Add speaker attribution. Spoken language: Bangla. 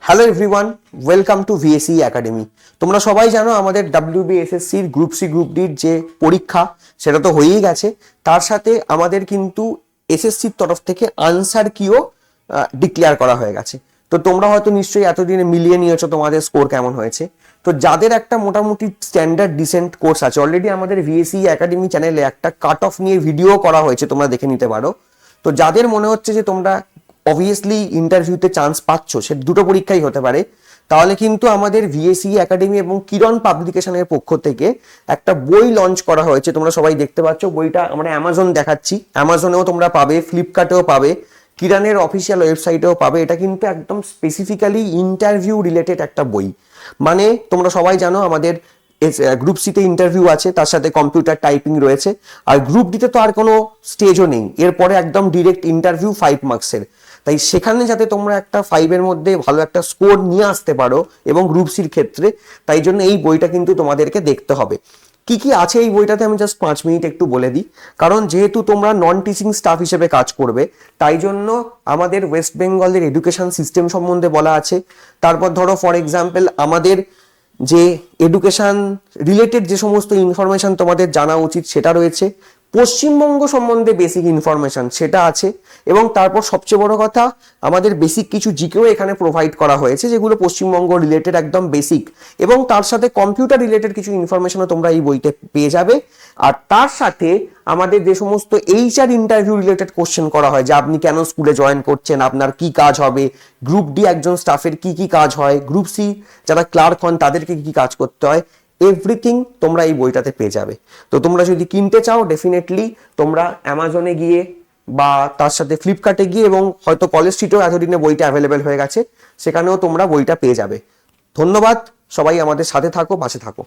Speaker 1: Hello everyone, welcome to VSE academy. তোমরা সবাই জানো আমাদের ডাব্লিউবিএসএসসির গ্রুপ সি গ্রুপ ডির যে পরীক্ষা সেটা তো হয়েই গেছে। তার সাথে আমাদের কিন্তু এসএসসির তরফ থেকে আনসার কিও ডিক্লেয়ার করা হয়ে গেছে। তো তোমরা হয়তো নিশ্চয়ই এতদিনে মিলিয়ে নিয়েছো তোমাদের স্কোর কেমন হয়েছে। তো যাদের একটা মোটামুটি স্ট্যান্ডার্ড ডিসেন্ট কোর্স আছে, অলরেডি আমাদের ভিএসই একাডেমি চ্যানেলে একটা কাট অফ নিয়ে ভিডিও করা হয়েছে, তোমরা দেখে নিতে পারো। তো যাদের মনে হচ্ছে যে তোমরা অবভিয়াসলি ইন্টারভিউতে চান্স পাচ্ছ, সে দুটো পরীক্ষাই হতে পারে, তাহলে কিন্তু আমাদের ভিএসই একাডেমি এবং কিরণ পাবলিকেশনের পক্ষ থেকে একটা বই লঞ্চ করা হয়েছে। তোমরা সবাই দেখতে পাচ্ছ বইটা, আমরা অ্যামাজন দেখাচ্ছি, অ্যামাজনেও তোমরা পাবে, ফ্লিপকার্টেও পাবে, কিরণের অফিসিয়াল ওয়েবসাইটেও পাবে। এটা কিন্তু একদম স্পেসিফিক্যালি ইন্টারভিউ রিলেটেড একটা বই। মানে তোমরা সবাই জানো আমাদের গ্রুপ সিতে ইন্টারভিউ আছে, তার সাথে কম্পিউটার টাইপিং রয়েছে, আর গ্রুপ ডিতে তো আর কোনো স্টেজও নেই, এরপরে একদম ডিরেক্ট ইন্টারভিউ 5 মার্কসের। তাই সেখানে যাতে তোমরা একটা 5-এর মধ্যে ভালো একটা স্কোর নিয়ে আসতে পারো এবং গ্রুপ সির ক্ষেত্রে, তাই জন্য এই বইটা কিন্তু তোমাদেরকে দেখতে হবে। কি কি আছে এই বইটাতে আমি জাস্ট 5 মিনিট একটু বলে দিই। কারণ যেহেতু তোমরা নন টিচিং স্টাফ হিসেবে কাজ করবে, তাই জন্য আমাদের ওয়েস্ট বেঙ্গলের এডুকেশন সিস্টেম সম্বন্ধে বলা আছে। তারপর ধরো ফর এক্সাম্পল আমাদের যে এডুকেশন রিলেটেড যে সমস্ত ইনফরমেশন তোমাদের জানা উচিত সেটা রয়েছে, পশ্চিমবঙ্গ সম্বন্ধে বেসিক ইনফরমেশন সেটা আছে, এবং তারপর সবচেয়ে বড় কথা আমাদের বেসিক কিছু জিকেও এখানে প্রোভাইড করা হয়েছে, যেগুলো পশ্চিমবঙ্গ রিলেটেড একদম বেসিক, এবং তার সাথে কম্পিউটার রিলেটেড কিছু ইনফরমেশনও তোমরা এই বইতে পেয়ে যাবে। আর তার সাথে আমাদের যে সমস্ত এইচআর ইন্টারভিউ রিলেটেড কোশ্চেন করা হয়, যে আপনি কেন স্কুলে জয়েন করছেন, আপনার কি কাজ হবে, গ্রুপ ডি একজন স্টাফের কি কি কাজ হয়, গ্রুপ সি যারা ক্লার্ক হন তাদেরকে কি কি কাজ করতে হয়, এভরিথিং তোমরা এই বইটাতে পেয়ে যাবে। তো তোমরা যদি কিনতে চাও ডেফিনেটলি তোমরা অ্যামাজনে গিয়ে বা তার সাথে ফ্লিপকার্টে গিয়ে, এবং হয়তো কলেজ স্ট্রিটেও এতদিনে বইটা অ্যাভেলেবেল হয়ে গেছে, সেখানেও তোমরা বইটা পেয়ে যাবে। ধন্যবাদ, সবাই আমাদের সাথে থাকো, পাশে থাকো।